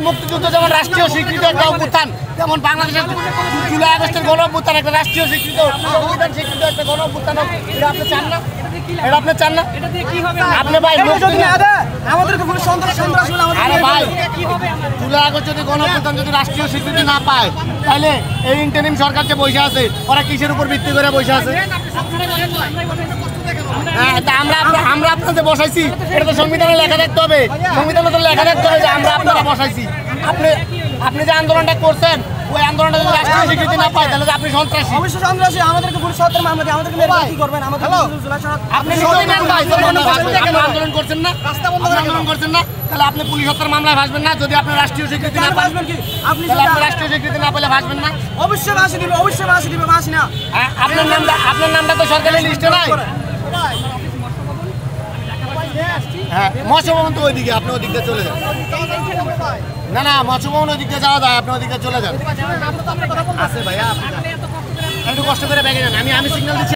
মুক্তিযুদ্ধ যেমন রাষ্ট্রীয় স্বীকৃত একটা অভ্যুত্থান, যেমন বাংলাদেশের জুলাই আগস্টের গণ অভ্যুত্থান একটা রাষ্ট্রীয় স্বীকৃত সংবিধান স্বীকৃত একটা গণ অভ্যুত্থান, এটা আপনি চান না? এটা আপনি চান না? আপনি ভাই আরে ভাই, জুলাই আগস্ট যদি গণ অভ্যুত্থান যদি রাষ্ট্রীয় স্বীকৃতি না পায়, তাহলে এই ইন্টারিম সরকার যে বসে আছে ওরা কিসের উপর ভিত্তি করে বসে আছে? হ্যাঁ, তা আমরা আপনাদের বসাইছি, এটা তো সংবিধানে লেখা থাকতে হবে, সংবিধানে তো লেখা থাকতে হবে যে আমরা আপনারা বসাইছি। আপনি যে আন্দোলনটা করছেন, ওই আন্দোলনটা যদি রাষ্ট্রীয় স্বীকৃতি না পায়, তাহলে আপনি সন্ত্রাসী। অবশ্যই সন্ত্রাসী। আমাদেরকে পুলিশ হত্যার মামলা দিয়ে আমাদেরকে মেরে কি করবেন? আপনি আন্দোলন করছেন না, আন্দোলন করছেন না, তাহলে আপনি পুলিশ হত্যার মামলায় ভাসবেন না যদি আপনি রাষ্ট্রীয় স্বীকৃতি না পান? আপনি রাষ্ট্রীয় স্বীকৃতি না পেলে ভাসবেন না? অবশ্যই ফাঁসি দিবে, অবশ্যই ফাঁসি দিবে, ফাঁসি না। হ্যাঁ, আপনার নামটা তো সরকারি লিস্টে নাই। হ্যাঁ, মৎস্য ভবন তো ওইদিকে, আপনি ওই দিকটা চলে যান। না না, মৎস্য ভবন ওই দিকটা যাওয়া যায়, আপনি ওই দিকটা চলে যান। আছে ভাইয়া, একটু কষ্ট করে ব্যাগে নেন, আমি সিগন্যাল দিচ্ছি।